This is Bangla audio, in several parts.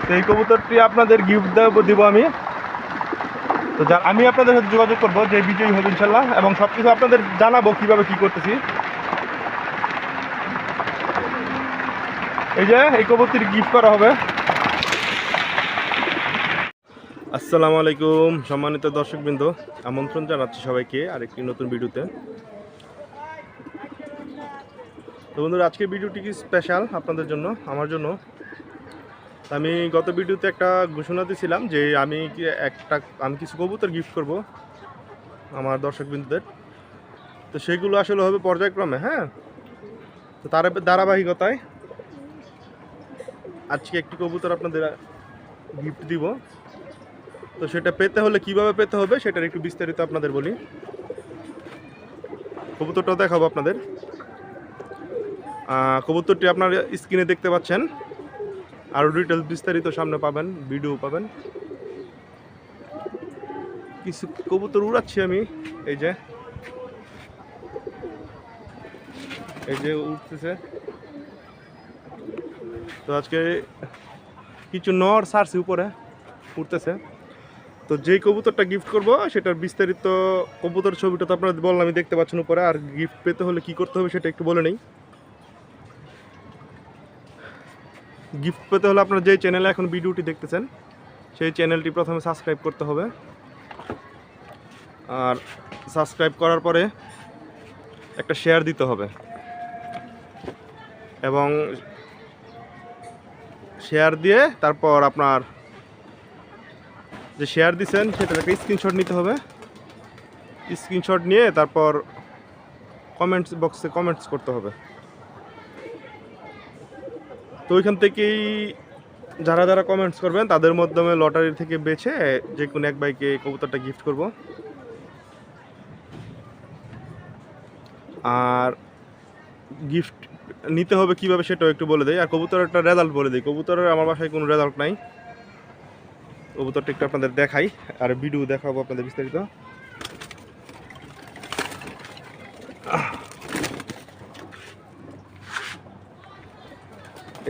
তো এই কবুতরটি আপনাদের গিফট দিব আমি। তো আমি আপনাদের সাথে যোগাযোগ করবো যে বিজয়ী হবে ইনশাল্লাহ, এবং সব কিছু আপনাদের জানাবো কীভাবে কী করতেছি। এই যে এই কবুতরটি গিফট করা হবে। আসসালামু আলাইকুম সম্মানিত দর্শকবৃন্দ, আমন্ত্রণ জানাচ্ছি সবাইকে আরেকটি নতুন ভিডিওতে। তো বন্ধুরা, আজকের ভিডিওটি কি স্পেশাল আপনাদের জন্য, আমার জন্য। আমি গত ভিডিওতে একটা ঘোষণা দিয়েছিলাম যে আমি কিছু কবুতর গিফট করব আমার দর্শকবৃন্দদের। তো সেগুলো আসলে হবে পর্যায়ক্রমে, হ্যাঁ। তো তার ধারাবাহিকতায় আজকে একটি কবুতর আপনাদের গিফট দিব। তো সেটা পেতে হলে কিভাবে পেতে হবে সেটার একটু বিস্তারিত আপনাদের বলি। কবুতরটাও দেখাবো আপনাদের। কবুতরটি আপনার স্ক্রিনে দেখতে পাচ্ছেন, আরও ডিটেলস বিস্তারিত সামনে পাবেন, ভিডিও পাবেন। কিছু কবুতর উড়াচ্ছি আমি, এই যে উঠতেছে। তো আজকে কিছু নর ছাড়ছি উপরে, উঠতেছে। তো যেই কবুতরটা গিফট করব সেটার বিস্তারিত কবুতর ছবিটা তো আপনারা বললাম, আমি দেখতে পাচ্ছেন উপরে। আর গিফট পেতে হলে কি করতে হবে সেটা একটু বলে নেই। গিফট পেতে হলে আপনারা যেই চ্যানেলে এখন ভিডিওটি দেখতেছেন সেই চ্যানেলটি প্রথমে সাবস্ক্রাইব করতে হবে। আর সাবস্ক্রাইব করার পরে একটা শেয়ার দিতে হবে, এবং শেয়ার দিয়ে তারপর আপনার যে শেয়ার দিচ্ছেন সেটার একটা স্ক্রিনশট নিতে হবে। স্ক্রিনশট নিয়ে তারপর কমেন্টস বক্সে কমেন্টস করতে হবে। তো ওইখান থেকেই যারা যারা কমেন্টস করবেন তাদের মাধ্যমে লটারি থেকে বেছে যে কোনো এক ভাইকে কবুতরটা গিফট করব। আর গিফট নিতে হবে কিভাবে সেটাও একটু বলে দেয়। আর কবুতরের একটা রেজাল্ট বলে দিই। কবুতরের আমার বাসায় কোনো রেজাল্ট নাই। কবুতরটা একটু আপনাদের দেখাই, আর ভিডিও দেখাবো আপনাদের বিস্তারিত।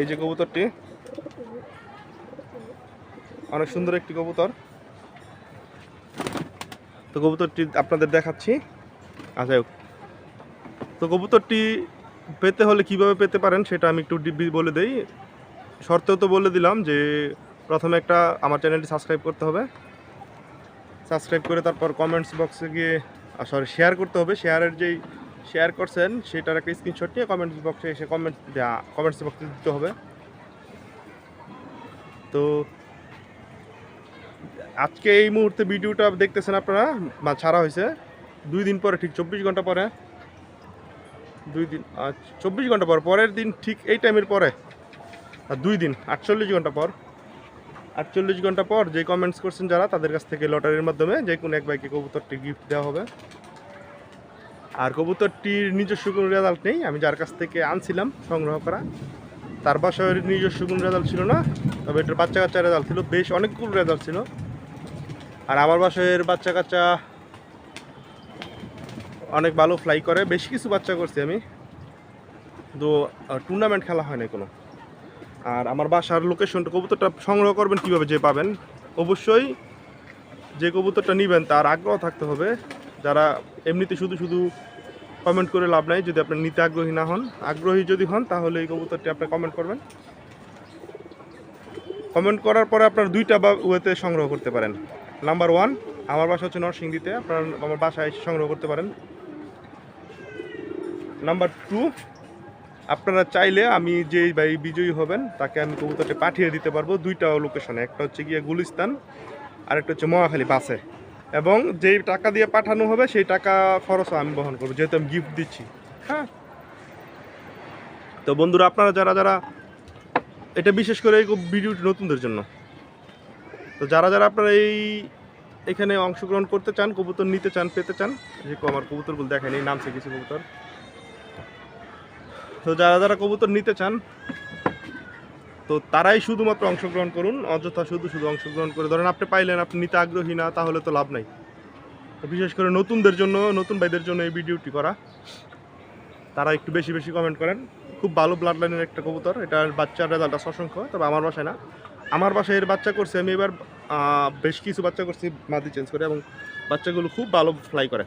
এই যে কবুতরটি, অনেক সুন্দর একটি কবুতর। তো কবুতরটি আপনাদের দেখাচ্ছি। আচ্ছা, তো কবুতরটি পেতে হলে কিভাবে পেতে পারেন সেটা আমি একটু বলে দেই। শর্তেও তো বলে দিলাম যে প্রথমে আমার চ্যানেলটি সাবস্ক্রাইব করতে হবে। সাবস্ক্রাইব করে তারপর কমেন্টস বক্সে গিয়ে শেয়ার করতে হবে। যেই শেয়ার করছেন সেটার একটা স্ক্রিনশট নিয়ে কমেন্টস বক্সে এসে কমেন্টস বক্সে দিতে হবে। তো আজকে এই মুহূর্তে ভিডিওটা দেখতেছেন আপনারা, ছাড়া হয়েছে 2 দিন পরে, ঠিক 24 ঘন্টা পরে। 24 ঘন্টা পরের দিন ঠিক এই টাইমের পরে, আর 2 দিন 48 ঘন্টা পর। 48 ঘন্টা পর যে কমেন্টস করছেন যারা, তাদের কাছ থেকে লটারির মাধ্যমে যে কোনো এক ভাইকে কবুতরটি গিফট দেওয়া হবে। আর কবুতরটির নিজস্ব কোনো রেজাল্ট নেই। আমি যার কাছ থেকে আনছিলাম সংগ্রহ করা, তার বাসায় নিজস্ব কোনো রেজাল্ট ছিল না, তবে এটার বাচ্চা কাচ্চা রেজাল্ট ছিল, বেশ অনেকগুলো রেজাল্ট ছিল। আর আমার বাসায় বাচ্চা কাচ্চা অনেক ভালো ফ্লাই করে, বেশ কিছু বাচ্চা করছি আমি, তো টুর্নামেন্ট খেলা হয় না কোনো। আর আমার বাসার লোকেশনটা, কবুতরটা সংগ্রহ করবেন কীভাবে যে পাবেন, অবশ্যই যে কবুতরটা নেবেন তার আগ্রহ থাকতে হবে। যারা এমনিতে শুধু শুধু কমেন্ট করে লাভ নাই, যদি আপনি নিতে আগ্রহী না হন। আগ্রহী যদি হন তাহলে এই কবুতরটি আপনি কমেন্ট করবেন। কমেন্ট করার পরে আপনার 2টা ওয়েতে সংগ্রহ করতে পারেন। নাম্বার 1, আমার বাসা হচ্ছে নরসিংদীতে, আপনারা আমার বাসায় এসে সংগ্রহ করতে পারেন। নাম্বার 2, আপনারা চাইলে আমি যেই ভাই বিজয়ী হবেন তাকে আমি কবুতরটি পাঠিয়ে দিতে পারবো 2টা লোকেশনে। একটা হচ্ছে গিয়ে গুলিস্তান, আর একটা হচ্ছে মহাখালী বাসে। এবং যেই টাকা দিয়ে পাঠানো হবে সেই টাকা খরচও আমি বহন করবো, যেহেতু আমি গিফট দিচ্ছি, হ্যাঁ। তো বন্ধুরা, আপনারা যারা যারা, এটা বিশেষ করে এই ভিডিওটি নতুনদের জন্য, তো যারা যারা আপনারা এখানে অংশগ্রহণ করতে চান, কবুতর নিতে চান, পেতে চান, যে আমার কবুতরগুলো দেখেন, এই নামছে কিছু কবুতর। তো যারা যারা কবুতর নিতে চান, তো তারাই শুধুমাত্র অংশগ্রহণ করুন। অযথা শুধু শুধু অংশগ্রহণ করে, ধরেন আপনি পাইলেন, আপনি নিতে আগ্রহী না, তাহলে তো লাভ নাই। তো বিশেষ করে নতুনদের জন্য, নতুন ভাইদের জন্য এই ভিডিওটি করা। তারা একটু বেশি বেশি কমেন্ট করেন। খুব ভালো ব্লাড লাইনের একটা কবুতর, এটার বাচ্চার রেজাল্টটা অসংখ্য, তবে আমার বাসায় না, আমার বাসায় এর বাচ্চা করছে, আমি এবার বেশ কিছু বাচ্চা করছি মাদি চেঞ্জ করে, এবং বাচ্চাগুলো খুব ভালো ফ্লাই করে,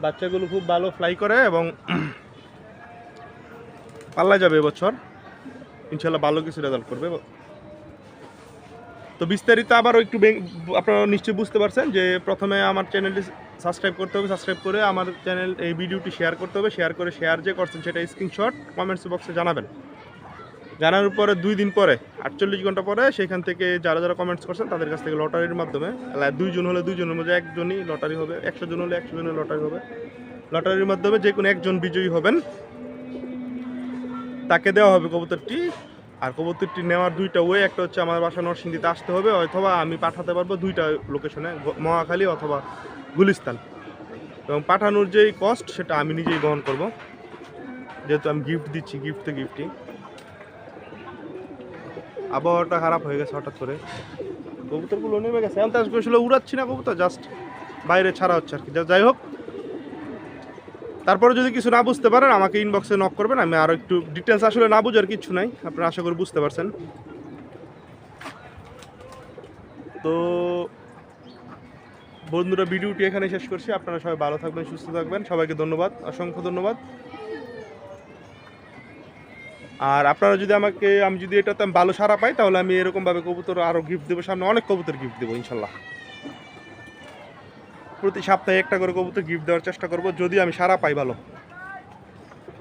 বাচ্চাগুলো খুব ভালো ফ্লাই করে এবং পাল্লা যাবে এবছর ইনশাল্লাহ, ভালো কিছু রেজাল্ট করবে। তো বিস্তারিত আবারও একটু আপনারা নিশ্চয়ই বুঝতে পারছেন যে প্রথমে আমার চ্যানেলটি সাবস্ক্রাইব করতে হবে, সাবস্ক্রাইব করে আমার চ্যানেল এই ভিডিওটি শেয়ার করতে হবে, শেয়ার করে শেয়ার যে করছেন সেটা স্ক্রিনশট কমেন্টস বক্সে জানাবেন। জানানোর পরে 2 দিন পরে 48 ঘন্টা পরে সেখান থেকে যারা যারা কমেন্টস করছেন তাদের কাছ থেকে লটারির মাধ্যমে 2 জন হলে 2 জনের মধ্যে একজনই লটারি হবে, 100 জন হলে 100 জনের লটারি হবে, লটারির মাধ্যমে যে কোনো একজন বিজয়ী হবেন, তাকে দেওয়া হবে কবুতরটি। আর কবুতরটি নেওয়ার 2টা ওয়ে, একটা হচ্ছে আমার বাসা নরসিংদীতে আসতে হবে, অথবা আমি পাঠাতে পারবো 2টা লোকেশনে, মহাখালী অথবা গুলিস্তান, এবং পাঠানোর যেই কস্ট সেটা আমি নিজেই বহন করব, যেহেতু আমি গিফট দিচ্ছি, গিফট তো গিফটই। আবহাওয়াটা খারাপ হয়ে গেছে হঠাৎ করে, কবুতরগুলো নেমে গেছে, আমি তো আসলে উড়াচ্ছি না কবুতর, জাস্ট বাইরে ছাড়া হচ্ছে আর কি। যাই হোক, তারপরে যদি কিছু না বুঝতে পারেন আমাকে ইনবক্সে নক করবেন, আমি আরও একটু ডিটেলস, আসলে না বুঝার কিছু নাই, আপনারা আশা করি বুঝতে পারছেন। তো বন্ধুরা, ভিডিওটি এখানে শেষ করছি, আপনারা সবাই ভালো থাকবেন, সুস্থ থাকবেন, সবাইকে ধন্যবাদ, অসংখ্য ধন্যবাদ। আর আপনারা যদি আমি যদি এটাতে ভালো সাড়া পাই, তাহলে আমি এরকমভাবে কবুতর আরও গিফট দেবো, সামনে অনেক কবুতর গিফট দেবো ইনশাল্লাহ। প্রতি সপ্তাহে একটা করে কবুতর গিফট দেওয়ার চেষ্টা করব, যদি আমি সাড়া পাই ভালো।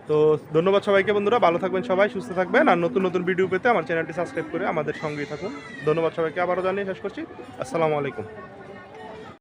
তো ধন্যবাদ সবাইকে বন্ধুরা, ভালো থাকবেন সবাই, সুস্থ থাকবেন, আর নতুন নতুন ভিডিও পেতে আমার চ্যানেলটি সাবস্ক্রাইব করে আমাদের সঙ্গেই থাকুন। ধন্যবাদ সবাইকে, আবারও জানিয়ে শেষ করছি, আসসালামু আলাইকুম।